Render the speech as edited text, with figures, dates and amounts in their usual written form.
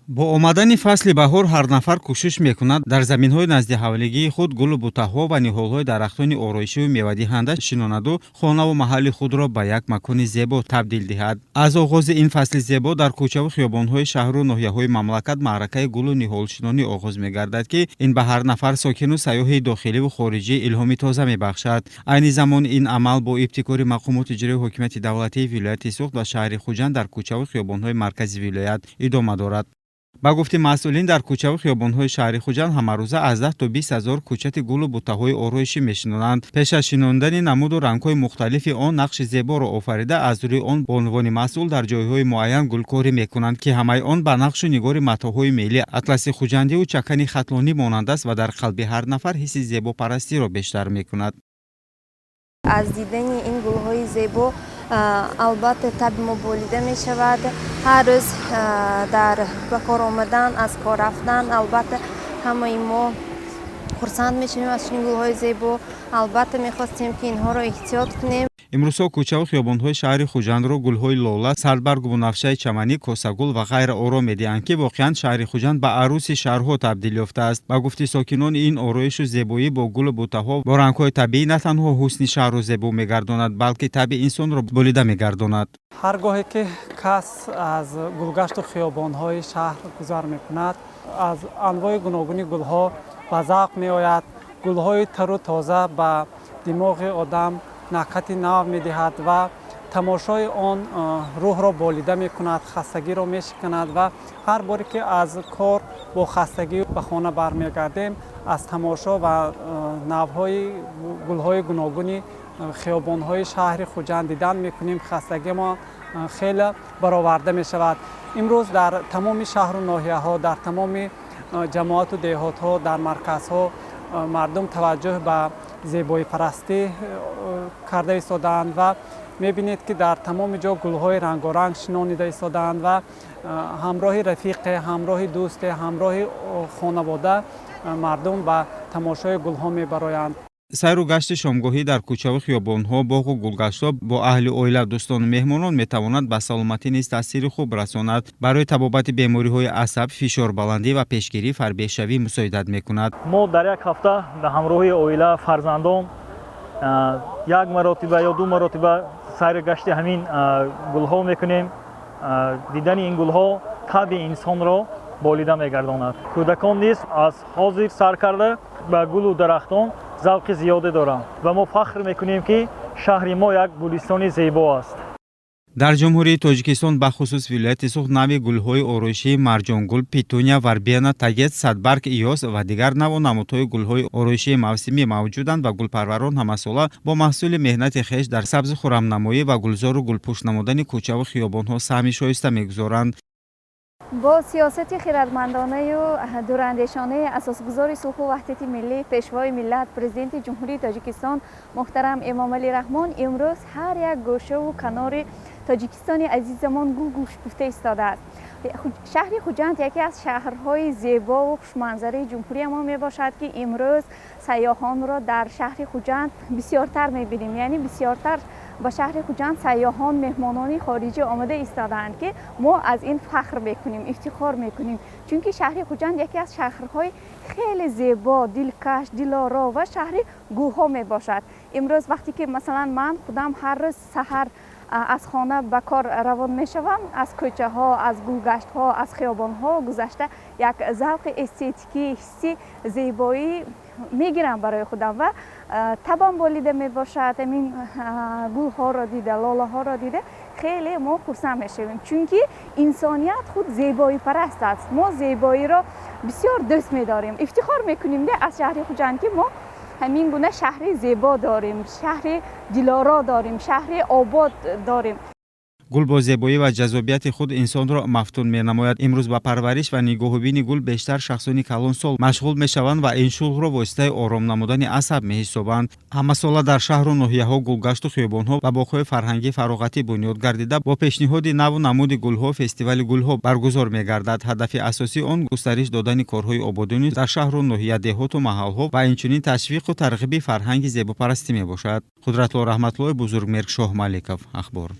бо омадани фасли баҳор ҳар нафар кӯшиш мекунад дар заминҳои назди ҳавлигии худ гулу бутаҳо ва ниҳолҳои дарахтони ороишиву мевадиҳанда шинонаду хонаву маҳалли худро ба як макони зебо табдил диҳад. Аз оғози ин фасли зебо дар кӯчаву хиёбонҳои шаҳру ноҳияҳои мамлакат маъракаи гулу ниҳолшинонӣ оғоз мегардад, ки ин ба ҳар нафар сокину сайёҳи дохиливу хориҷӣ илҳоми тоза мебахшад. Айни замон ин амал бо ибтикори мақомоти иҷрои ҳокимияти давлатии вилояти Суғд ва шаҳри Хуҷанд дар кӯчаву хиёбонҳои маркази вилоят идома дорад. ба гуфти масъулин дар кӯчаву хиёбонҳои шаҳри Хуҷанд ҳамарӯза аз 10 то 20 ҳазор кӯчати гулу бутаҳои ороишӣ мешинонанд. пеш аз шинондани намуду рангҳои мухталифи он нақши зеборо офарида аз рӯи он бо унвони масъул дар ҷойҳои муайян гулкорӣ мекунанд, ки ҳамаи он ба нақшу нигори матоъҳои миллӣ, атласи хуҷандиву чакани хатлонӣ монанд аст ва дар қалби ҳар нафар ҳисси зебопарастиро бештар мекунад. аз дидани ин гулҳои зебо албатта таби мо болида мешавад. ҳар рӯз дар ба кор омадан, аз кор рафтан, албатта ҳамаи мо хурсанд мешавем аз чунин гулҳои зебо. албатта мехостем ки инҳоро эҳтиёт кунем. имрӯзҳо кӯчаву хиёбонҳои шаҳри Хуҷандро гулҳои лола, сарбаргу бунавшаи чаманӣ, косагул ва ғайра оро медиҳанд, ки воқеан шаҳри Хуҷанд ба арӯси шаҳрҳо табдил ёфтааст. ба гуфти сокинони ин ороишу зебоӣ бо гулу бутаҳо бо рангҳои табиӣ на танҳо ҳусни шаҳрро зебо мегардонад, балки таби инсонро болида мегардонад. ҳар гоҳе ки кас аз гулгашту хиёбонҳои шаҳр гузар мекунад, аз анвои гуногуни гулҳо ба завқ меояд. гулҳои тару тоза ба димоғи одам накати нав медиҳад ва тамошои он рӯҳро болида мекунад, хастагиро мешиканад ва ҳар боре ки аз кор бо хастагӣ ба хона бармегардем, аз тамошо ва навҳои гулҳои гуногуни хиёбонҳои шаҳри Хуҷанд дидан мекунем. хастагӣ мо хеле бароварда мешавад. имрӯз дар тамоми шаҳру ноҳияҳо, дар тамоми ҷамоату деҳотҳо, дар марказҳо мардум таваҷҷӯҳ ба зебоипарастӣ карда истодаанд ва мебинед ки дар тамоми ҷо гулҳои рангоранг шинонида истодаанд ва ҳамроҳи рафиқе, ҳамроҳи дӯсте, ҳамроҳи хонавода мардум ба тамошои гулҳо мебароянд. сайру гашти шомгоҳӣ дар кӯчаву хиёбонҳо, боғу гулгаштҳо бо аҳли оила, дӯстону меҳмонон метавонад ба саломатӣ низ таъсири хуб расонад. барои табобати бемориҳои асаб, фишорбаландӣ ва пешгирии фарбеҳшавӣ мусоидат мекунад. мо дар як ҳафта ба ҳамроҳи оила, фарзандон як маротиба ё ду маротиба сайри гашти ҳамин гулҳо мекунем. дидани ин гулҳо таби инсонро болида мегардонад. кӯдакон низ аз ҳозир сар карда ба гулу дарахтон завқи зиёде доранд ва мо фахр мекунем ки шаҳри мо як гулистони зебо аст. дар ҷумҳурии Тоҷикистон бахусус вилояти Суғд нави гулҳои ороишии марҷонгул, петуния, варбена, тагет, садбарг, иёс ва дигар наву намудҳои гулҳои ороишии мавсимӣ мавҷуданд ва гулпарварон ҳамасола бо маҳсули меҳнати хеш дар сабзу хуррамнамоӣ ва гулзору гулпӯш намудани кӯчаву хиёбонҳо саҳми шоиста мегузоранд. бо сиёсати хиратмандонаю дурандешонаи асосгузори сулҳу ваҳдати миллӣ, пешвои миллат, президенти ҷумҳурии Тоҷикистон муҳтарам Эмомалӣ Раҳмон имрӯз ҳар як гӯшаву канори тоҷикистони азизамон гул гушгуфта истодааст. шаҳри Хуҷанд яке аз шаҳрҳои зебову хушманзараи ҷумҳурии мо мебошад, ки имрӯз сайёҳонро дар шаҳри Хуҷанд бисёртар мебинем. яъне бисёртар ба шаҳри Хуҷанд сайёҳон, меҳмонони хориҷӣ омада истодаанд, ки мо аз ин фахр мекунем, ифтихор мекунем, чунки шаҳри Хуҷанд яке аз шаҳрҳои хеле зебо, дилкаш, дилоро ва шаҳри гулҳо мебошад. имрӯз вақте ки масалан ман худам ҳар рӯз саҳар аз хона ба кор равон мешавам, аз кӯчаҳо, аз гулгаштҳо, аз хиёбонҳо гузашта як завқи эстетикӣ, ҳисси зебоӣ мегирам барои худам ва табам болида мебошад. амин гулҳоро дида, лолаҳоро дида хеле мо хурсанд мешавем, чунки инсоният худ зебоипараст аст. мо зебоиро бисёр дӯст медорем. ифтихор мекунем аз шаҳри Хуҷанд, ки мо ҳамин гуна шаҳри зебо дорем, шаҳри дилоро дорем, шаҳри обод дорем. гул бо зебоӣ ва ҷазобияти худ инсонро мафтун менамояд. имрӯз ба парвариш ва нигоҳубини гул бештар шахсони калонсол машғул мешаванд ва ин шуғлро воситаи ором намудани асаб меҳисобанд. ҳамасола дар шаҳру ноҳияҳо гулгашту хиёбонҳо ва боғҳои фарҳангӣ фароғатӣ бунёд гардида, бо пешниҳоди наву намуди гулҳо фестивали гулҳо баргузор мегардад. ҳадафи асосии он густариш додани корҳои ободонӣ дар шаҳру ноҳия, деҳоту маҳалҳо ва инчунин ташвиқу тарғиби фарҳанги зебопарастӣ мебошад. Қудратло Раҳматлои Бузургмерг, Шоҳ Маликов, ахбор.